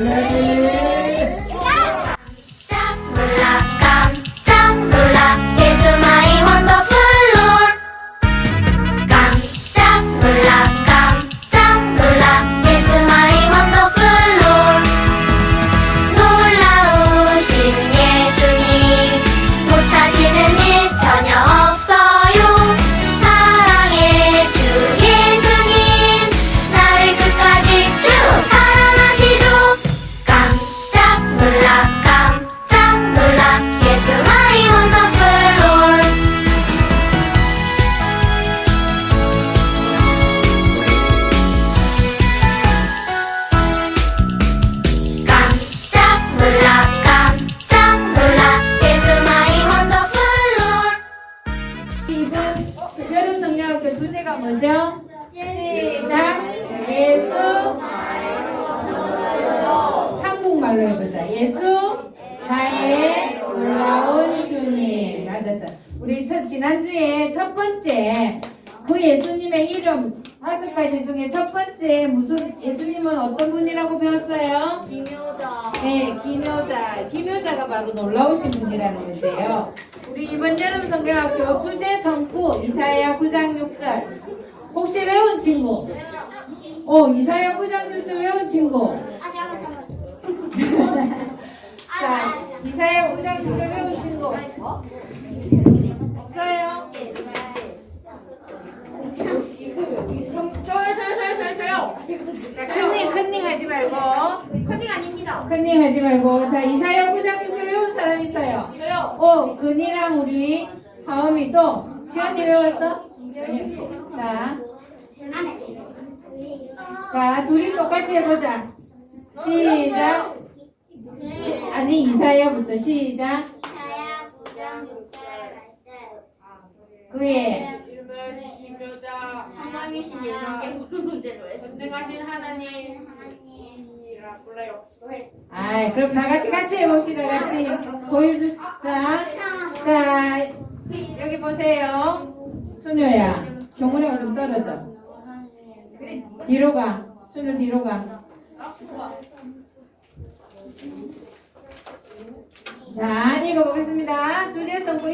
레디 깜짝 놀라 깜짝 놀라 예수 마이 원더풀 롤 깜짝 놀라 깜짝 놀라 예수 마이 원더풀 롤 놀라우신 예수님 못하시는 일 전혀 없어요 사랑의 주 예수님 나를 끝까지 쭉 사랑하시죠 깜짝 놀라 깜짝 놀라 예수 마이 원더풀 롤 깜짝 놀라 깜짝 놀라 예수 마이 원더풀 롤 이번 여름 성경학교 주제가 뭐죠? 시작! 예수 한국말로 해보자. 예수 나의 놀라운 주님. 맞았어. 우리 지난주에 첫 번째 그 예수님의 이름 5가지 중에 첫 번째 무슨 예수님은 어떤 분이라고 배웠어요? 기묘자. 네, 기묘자. 기묘자가 바로 놀라우신 분이라는 건데요. 우리 이번 여름 성경학교 주제 성구 이사야 9장 6절. 혹시 외운 친구? 이사야 9장 6절 외운 친구? 자, 이사야 9장 6절 외운 친구? 없어요? 저요. 자, 큰닝 하지 말고. 컨닝 아닙니다. 큰닝 하지 말고. 자, 이사야 9장 6절 외운 사람 있어요? 저요. 근이랑 우리 하음이 또 시연이 외웠어? 아니. 자, 둘이 똑같이 해보자. 시작. 아니, 이사야부터 시작. 그의 기묘자. 하나님이신 예수님께 문제로 했습니다. 선택하신 하나님이라 불러요. 그럼 다 같이 해봅시다. 같이 보여주자. 자, 여기 보세요. 순효야, 경훈이가 좀 떨어져. 뒤로 가. 순효 뒤로 가. 자, 읽어보겠습니다. 주제 성구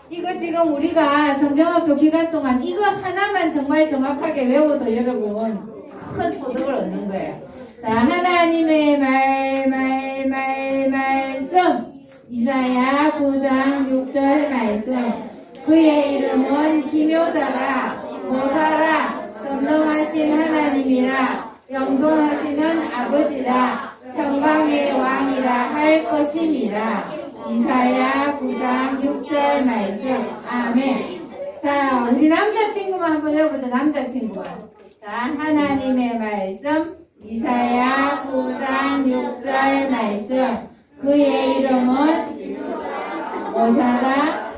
이거 지금 우리가 성경학교 기간 동안 이거 하나만 정말 정확하게 외워도 여러분 큰 소득을 얻는 거예요. 자, 하나님의 말씀. 이사야 9장 6절 말씀. 그의 이름은 기묘자라, 모사라, 전능하신 하나님이라, 영존하시는 아버지라, 평강의 왕이라 할 것임이라. 이사야 9장 6절 말씀. 아멘. 자, 우리 남자친구만 한번 해보자. 남자친구만. 자, 하나님의 말씀. 이사야 9장 6절 말씀. 그의 이름은 모사라,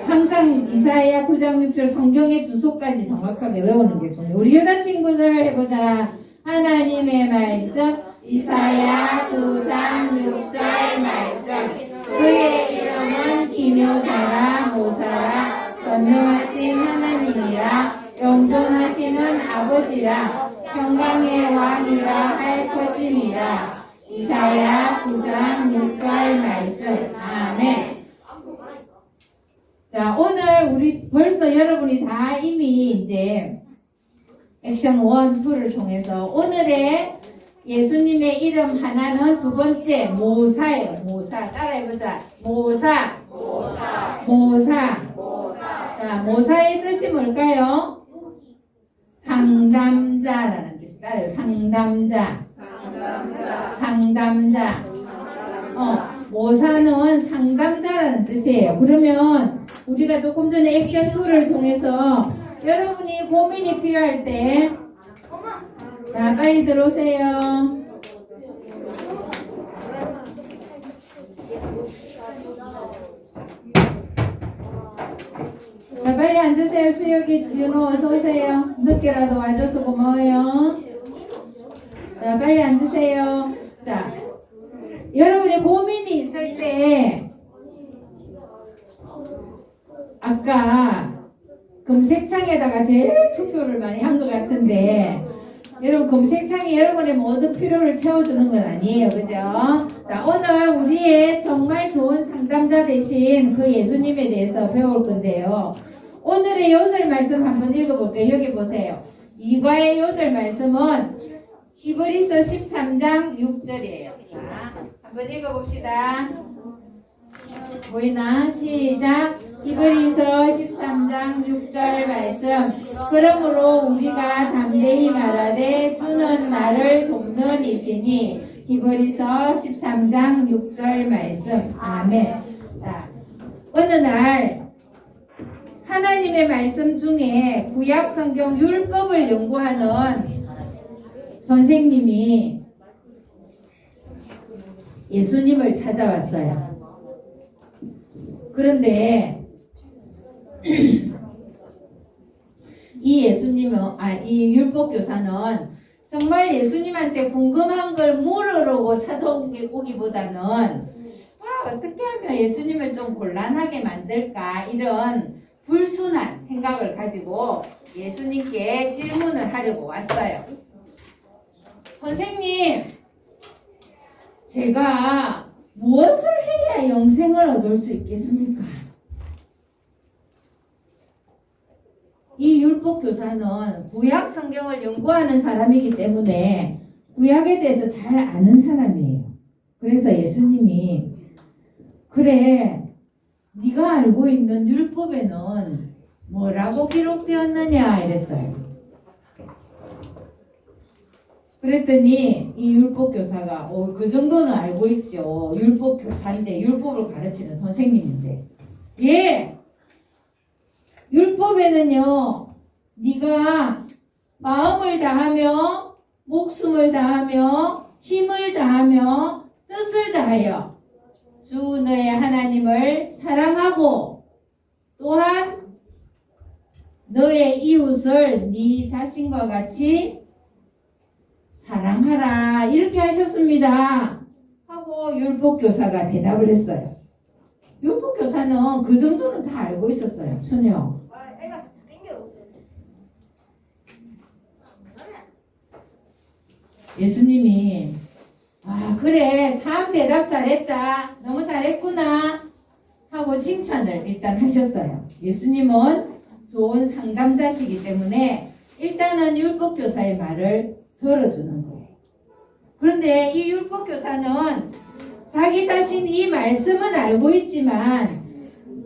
항상 이사야 9장 6절 성경의 주소까지 정확하게 외우는 게 중요해요. 우리 여자친구들 해보자. 하나님의 말씀. 이사야 9장 6절 말씀. 그의 이름은 기묘자라, 모사라, 전능하신 하나님이라, 영존하시는 아버지라, 평강의 왕이라 할 것임이라. 이사야 9장 6절 말씀. 아멘. 자, 오늘 우리 벌써 여러분이 다 이미 이제 액션 1, 2를 통해서 오늘의 예수님의 이름 하나는 두 번째 모사예요. 모사. 따라해보자. 모사. 자, 모사의 뜻이 뭘까요? 상담자라는 뜻이 따라요. 상담자. 모사는 상담자라는 뜻이에요. 그러면 우리가 조금 전에 액션 2를 통해서 여러분이 고민이 필요할 때, 자, 빨리 들어오세요. 자, 빨리 앉으세요. 수혁이, 윤호 어서 오세요. 늦게라도 와줘서 고마워요. 자, 빨리 앉으세요. 자, 여러분이 고민이 있을 때 아까 검색창에다가 제일 투표를 많이 한 것 같은데 여러분 검색창이 여러분의 모든 필요를 채워주는 건 아니에요. 그죠? 자, 오늘 우리의 정말 좋은 상담자 되신 그 예수님에 대해서 배울 건데요. 오늘의 요절 말씀 한번 읽어볼게요. 여기 보세요. 이과의 요절 말씀은 히브리서 13장 6절이에요. 자, 한번 읽어봅시다. 보이나? 시작. 히브리서 13장 6절 말씀. 그러므로 우리가 담대히 말하되 주는 나를 돕는 이시니. 히브리서 13장 6절 말씀. 아멘. 자, 어느 날 하나님의 말씀 중에 구약 성경 율법을 연구하는 선생님이 예수님을 찾아왔어요. 그런데 이 예수님은, 이 율법교사는 정말 예수님한테 궁금한 걸 물으려고 찾아오기보다는 어떻게 하면 예수님을 좀 곤란하게 만들까 이런 불순한 생각을 가지고 예수님께 질문을 하려고 왔어요. 선생님, 제가 무엇을 해야 영생을 얻을 수 있겠습니까? 이 율법교사는 구약 성경을 연구하는 사람이기 때문에 구약에 대해서 잘 아는 사람이에요. 그래서 예수님이 그래, 네가 알고 있는 율법에는 뭐라고 기록되었느냐 이랬어요. 그랬더니 이 율법교사가 그 정도는 알고 있죠. 율법교사인데 율법을 가르치는 선생님인데 예, 율법에는요 네가 마음을 다하며 목숨을 다하며 힘을 다하며 뜻을 다하여 주 너의 하나님을 사랑하고 또한 너의 이웃을 네 자신과 같이 사랑하라 이렇게 하셨습니다 하고 율법교사가 대답을 했어요. 율법교사는 그 정도는 다 알고 있었어요. 순영. 예수님이 그래 참 대답 잘했다 너무 잘했구나 하고 칭찬을 일단 하셨어요. 예수님은 좋은 상담자시기 때문에 일단은 율법교사의 말을 들어주는 거예요. 그런데 이 율법교사는 자기 자신 이 말씀은 알고 있지만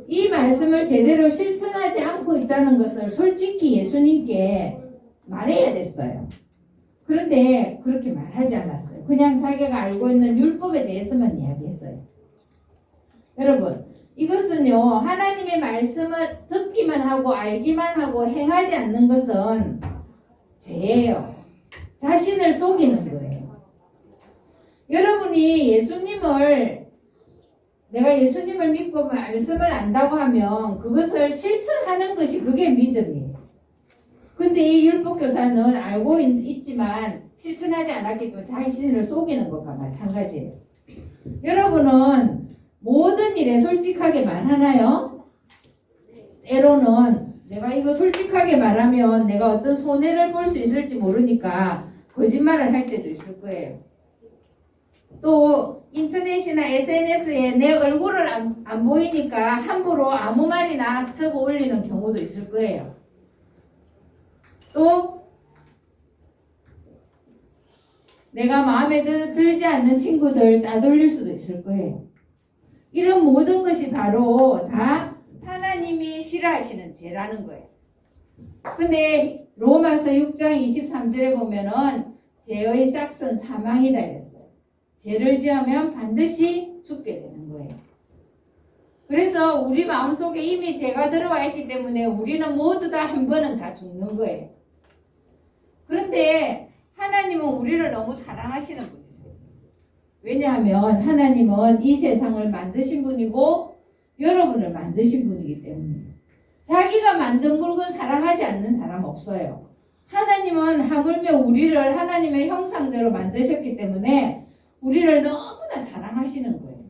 이 말씀을 제대로 실천하지 않고 있다는 것을 솔직히 예수님께 말해야 됐어요. 그런데 그렇게 말하지 않았어요. 그냥 자기가 알고 있는 율법에 대해서만 이야기했어요. 여러분, 이것은요 하나님의 말씀을 듣기만 하고 알기만 하고 행하지 않는 것은 죄예요. 자신을 속이는 거예요. 여러분이 내가 예수님을 믿고 말씀을 안다고 하면 그것을 실천하는 것이 그게 믿음이에요. 근데 이 율법교사는 알고 있지만 실천하지 않았기 때문에 자신을 속이는 것과 마찬가지예요. 여러분은 모든 일에 솔직하게 말하나요? 때로는 내가 이거 솔직하게 말하면 내가 어떤 손해를 볼 수 있을지 모르니까 거짓말을 할 때도 있을 거예요. 또 인터넷이나 SNS에 내 얼굴을 안 보이니까 함부로 아무 말이나 적어 올리는 경우도 있을 거예요. 또 내가 마음에 들지 않는 친구들 따돌릴 수도 있을 거예요. 이런 모든 것이 바로 다 하나님이 싫어하시는 죄라는 거예요. 근데 로마서 6장 23절에 보면은 죄의 싹은 사망이다 이랬어요. 죄를 지으면 반드시 죽게 되는 거예요. 그래서 우리 마음속에 이미 죄가 들어와 있기 때문에 우리는 모두 다 한 번은 다 죽는 거예요. 그런데 하나님은 우리를 너무 사랑하시는 분이세요. 왜냐하면 하나님은 이 세상을 만드신 분이고 여러분을 만드신 분이기 때문에 자기가 만든 물건 사랑하지 않는 사람 없어요. 하나님은 하물며 우리를 하나님의 형상대로 만드셨기 때문에 우리를 너무나 사랑하시는 거예요.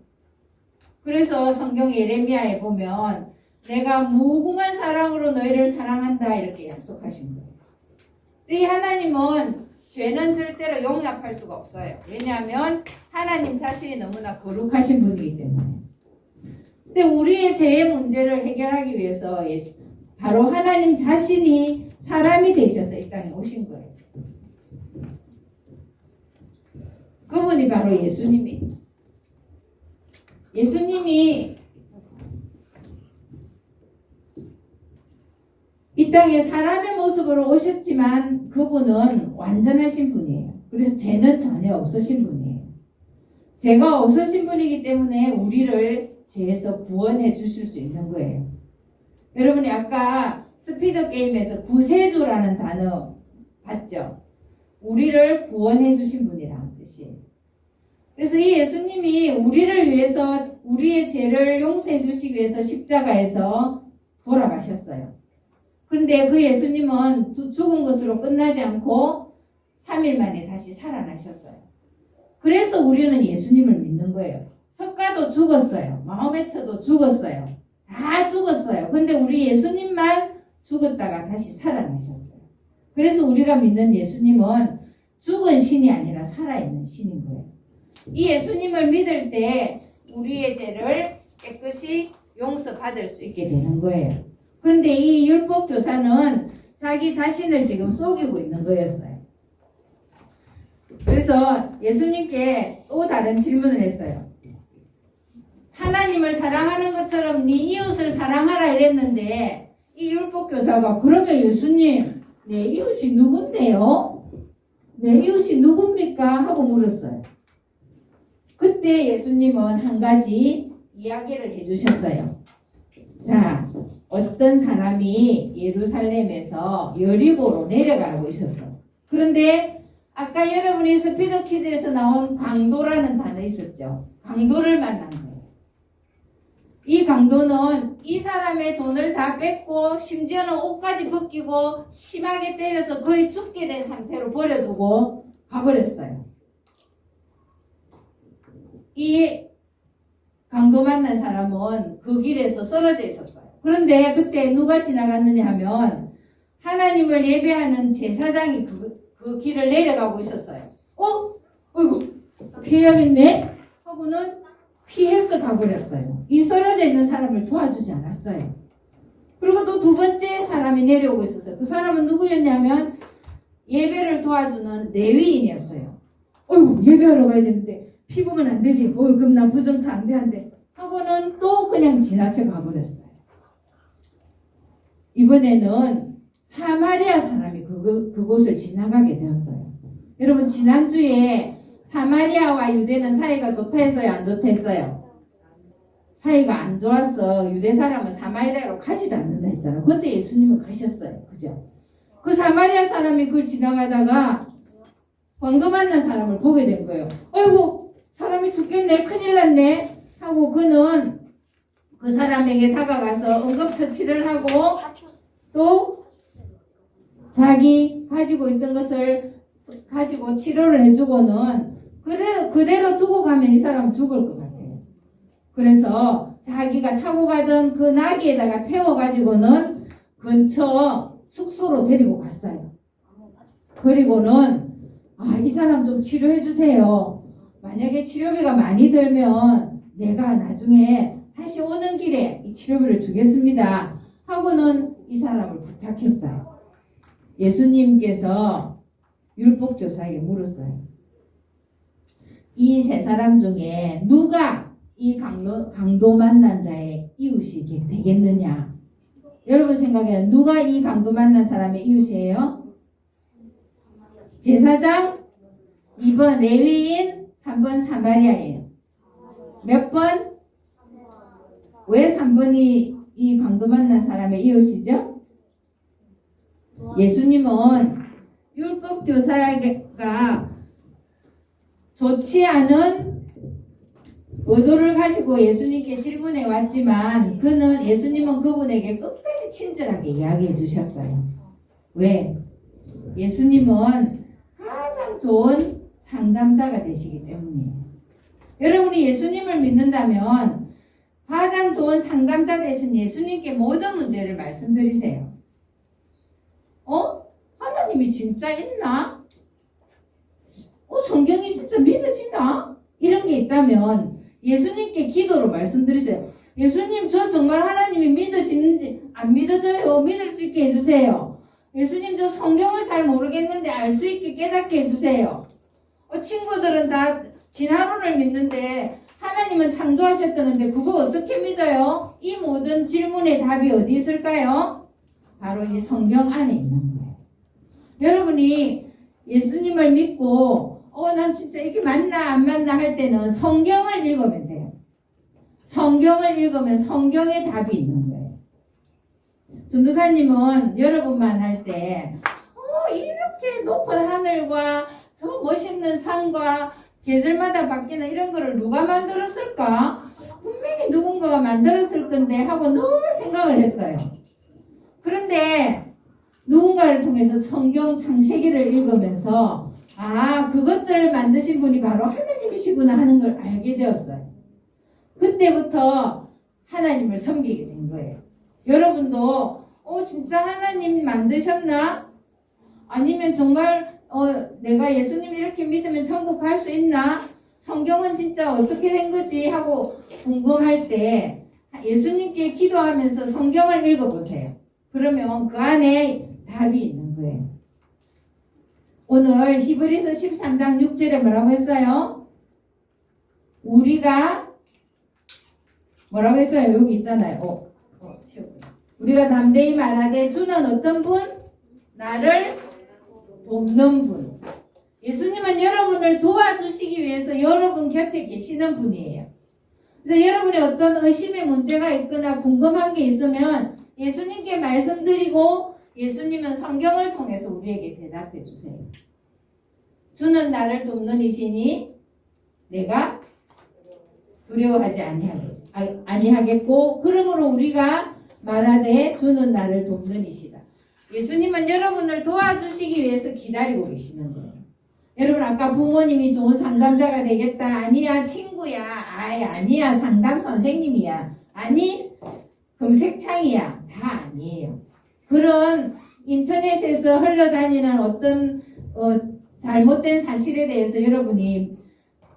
그래서 성경 예레미야에 보면 내가 무궁한 사랑으로 너희를 사랑한다 이렇게 약속하신 거예요. 이 하나님은 죄는 절대로 용납할 수가 없어요. 왜냐하면 하나님 자신이 너무나 거룩하신 분이기 때문에. 근데 우리의 죄의 문제를 해결하기 위해서 바로 하나님 자신이 사람이 되셔서 이 땅에 오신 거예요. 그분이 바로 예수님이에요. 예수님이 이 땅에 사람의 모습으로 오셨지만 그분은 완전하신 분이에요. 그래서 죄는 전혀 없으신 분이에요. 죄가 없으신 분이기 때문에 우리를 죄에서 구원해 주실 수 있는 거예요. 여러분이 아까 스피드 게임에서 구세주라는 단어 봤죠? 우리를 구원해 주신 분이라는 뜻이에요. 그래서 이 예수님이 우리를 위해서 우리의 죄를 용서해 주시기 위해서 십자가에서 돌아가셨어요. 그런데 그 예수님은 죽은 것으로 끝나지 않고 3일 만에 다시 살아나셨어요. 그래서 우리는 예수님을 믿는 거예요. 석가도 죽었어요. 마호메트도 죽었어요. 다 죽었어요. 근데 우리 예수님만 죽었다가 다시 살아나셨어요. 그래서 우리가 믿는 예수님은 죽은 신이 아니라 살아있는 신인 거예요. 이 예수님을 믿을 때 우리의 죄를 깨끗이 용서받을 수 있게 되는 거예요. 그런데 이 율법교사는 자기 자신을 지금 속이고 있는 거였어요. 그래서 예수님께 또 다른 질문을 했어요. 하나님을 사랑하는 것처럼 네 이웃을 사랑하라 이랬는데 이 율법교사가 그러면 예수님 내 이웃이 누군데요? 내 이웃이 누굽니까? 하고 물었어요. 그때 예수님은 한 가지 이야기를 해주셨어요. 자, 어떤 사람이 예루살렘에서 여리고로 내려가고 있었어. 그런데 아까 여러분이 스피드 퀴즈에서 나온 강도라는 단어 있었죠. 강도를 만난 거예요. 이 강도는 이 사람의 돈을 다 뺏고 심지어는 옷까지 벗기고 심하게 때려서 거의 죽게 된 상태로 버려두고 가버렸어요. 이 강도 만난 사람은 그 길에서 쓰러져 있었어요. 그런데 그때 누가 지나갔느냐 하면 하나님을 예배하는 제사장이 그 길을 내려가고 있었어요. 어이구, 피해야겠네? 하고는 피해서 가버렸어요. 이 쓰러져 있는 사람을 도와주지 않았어요. 그리고 또 두 번째 사람이 내려오고 있었어요. 그 사람은 누구였냐면 예배를 도와주는 레위인이었어요. 어이구, 예배하러 가야 되는데 피 보면 안 되지. 그럼 나 부정타 안 돼. 하고는 또 그냥 지나쳐 가버렸어요. 이번에는 사마리아 사람이 그곳을 지나가게 되었어요. 여러분, 지난주에 사마리아와 유대는 사이가 좋다 했어요? 안 좋다 했어요? 사이가 안 좋아서 유대 사람은 사마리아로 가지도 않는다 했잖아요. 근데 예수님은 가셨어요. 그죠? 그 사마리아 사람이 그걸 지나가다가 광도 만난 사람을 보게 된 거예요. 어이구, 사람이 죽겠네. 큰일 났네. 하고 그는 그 사람에게 다가가서 응급처치를 하고 또 자기 가지고 있던 것을 가지고 치료를 해주고는 그대로 두고 가면 이 사람은 죽을 것 같아요. 그래서 자기가 타고 가던 그 나귀에다가 태워가지고는 근처 숙소로 데리고 갔어요. 그리고는 이 사람 좀 치료해 주세요. 만약에 치료비가 많이 들면 내가 나중에 다시 오는 길에 이 치료비를 주겠습니다. 하고는 이 사람을 부탁했어요. 예수님께서 율법교사에게 물었어요. 이 세 사람 중에 누가 이 강도 만난 자의 이웃이 되겠느냐? 여러분 생각에는 누가 이 강도 만난 사람의 이웃이에요? 제사장, 2번 레위인, 3번 사마리아예요. 몇 번? 왜 3번이 이 강도 만난 사람의 이웃이죠? 예수님은 율법교사가 좋지 않은 의도를 가지고 예수님께 질문해 왔지만 예수님은 그분에게 끝까지 친절하게 이야기해 주셨어요. 왜? 예수님은 가장 좋은 상담자가 되시기 때문이에요. 여러분이 예수님을 믿는다면 가장 좋은 상담자 되신 예수님께 모든 문제를 말씀드리세요. 하나님이 진짜 있나? 성경이 진짜 믿어지나? 이런 게 있다면 예수님께 기도로 말씀드리세요. 예수님, 저 정말 하나님이 믿어지는지 안 믿어져요. 믿을 수 있게 해주세요. 예수님, 저 성경을 잘 모르겠는데 알 수 있게 깨닫게 해주세요. 친구들은 다 진화론을 믿는데 하나님은 창조하셨다는데 그거 어떻게 믿어요? 이 모든 질문의 답이 어디 있을까요? 바로 이 성경 안에 있는 거예요. 여러분이 예수님을 믿고 난 진짜 이게 맞나 안 맞나 할 때는 성경을 읽으면 돼요. 성경을 읽으면 성경의 답이 있는 거예요. 전도사님은 여러분만 할 때 이렇게 높은 하늘과 저 멋있는 산과 계절마다 바뀌는 이런 거를 누가 만들었을까? 분명히 누군가가 만들었을 건데 하고 늘 생각을 했어요. 그런데 누군가를 통해서 성경 창세기를 읽으면서 그것들을 만드신 분이 바로 하나님이시구나 하는 걸 알게 되었어요. 그때부터 하나님을 섬기게 된 거예요. 여러분도 진짜 하나님 만드셨나? 아니면 정말 내가 예수님 이렇게 믿으면 천국 갈 수 있나? 성경은 진짜 어떻게 된 거지? 하고 궁금할 때 예수님께 기도하면서 성경을 읽어보세요. 그러면 그 안에 답이 있는 거예요. 오늘 히브리서 13장 6절에 뭐라고 했어요? 우리가 뭐라고 했어요? 여기 있잖아요. 우리가 담대히 말하되 주는 어떤 분? 나를 돕는 분. 예수님은 여러분을 도와주시기 위해서 여러분 곁에 계시는 분이에요. 그래서 여러분이 어떤 의심의 문제가 있거나 궁금한 게 있으면 예수님께 말씀드리고 예수님은 성경을 통해서 우리에게 대답해 주세요. 주는 나를 돕는 이시니 내가 두려워하지 아니하겠고 그러므로 우리가 말하되 주는 나를 돕는 이시다. 예수님은 여러분을 도와주시기 위해서 기다리고 계시는 거예요. 여러분 아까 부모님이 좋은 상담자가 되겠다. 아니야 친구야. 아니야 상담 선생님이야. 아니 검색창이야. 다 아니에요. 그런 인터넷에서 흘러다니는 어떤 잘못된 사실에 대해서 여러분이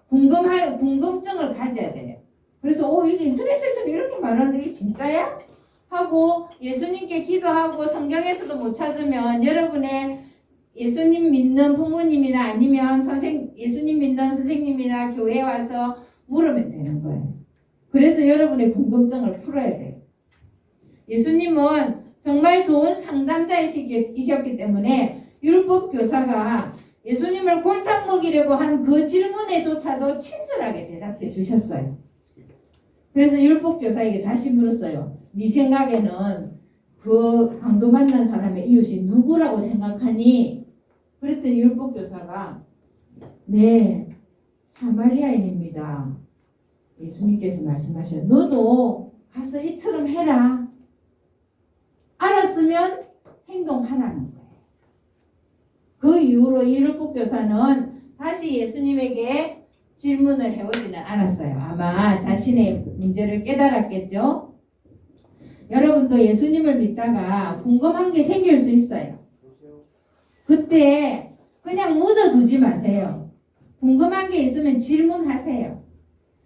궁금증을 가져야 돼요. 그래서 이게 인터넷에서는 이렇게 말하는데 이게 진짜야? 하고 예수님께 기도하고 성경에서도 못 찾으면 여러분의 예수님 믿는 부모님이나 아니면 예수님 믿는 선생님이나 교회에 와서 물으면 되는 거예요. 그래서 여러분의 궁금증을 풀어야 돼요. 예수님은 정말 좋은 상담자이셨기 때문에 율법 교사가 예수님을 골탕 먹이려고 한 그 질문에조차도 친절하게 대답해 주셨어요. 그래서 율법 교사에게 다시 물었어요. 네 생각에는 그 강도 만난 사람의 이웃이 누구라고 생각하니? 그랬더니 율법 교사가 네, 사마리아인입니다. 예수님께서 말씀하셔요. 너도 가서 이처럼 해라. 알았으면 행동하라는 거예요. 그 이후로 이 율법 교사는 다시 예수님에게 질문을 해오지는 않았어요. 아마 자신의 문제를 깨달았겠죠. 여러분도 예수님을 믿다가 궁금한 게 생길 수 있어요. 그때 그냥 묻어두지 마세요. 궁금한 게 있으면 질문하세요.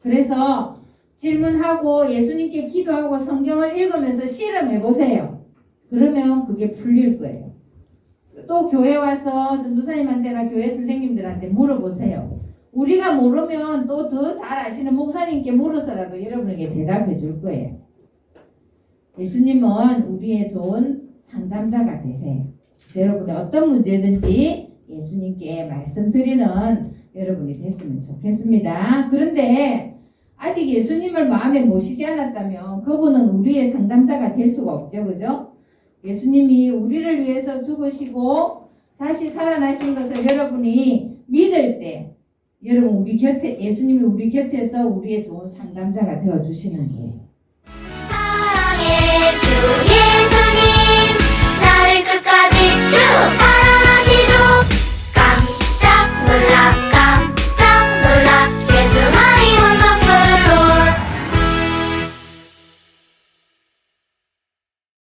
그래서 질문하고 예수님께 기도하고 성경을 읽으면서 실험해보세요. 그러면 그게 풀릴 거예요. 또 교회 와서 전도사님한테나 교회 선생님들한테 물어보세요. 우리가 모르면 또 더 잘 아시는 목사님께 물어서라도 여러분에게 대답해 줄 거예요. 예수님은 우리의 좋은 상담자가 되세요. 여러분의 어떤 문제든지 예수님께 말씀드리는 여러분이 됐으면 좋겠습니다. 그런데 아직 예수님을 마음에 모시지 않았다면 그분은 우리의 상담자가 될 수가 없죠. 그죠? 예수님이 우리를 위해서 죽으시고 다시 살아나신 것을 여러분이 믿을 때 여러분 예수님이 우리 곁에서 우리의 좋은 상담자가 되어주시는 거예요. 사랑해 주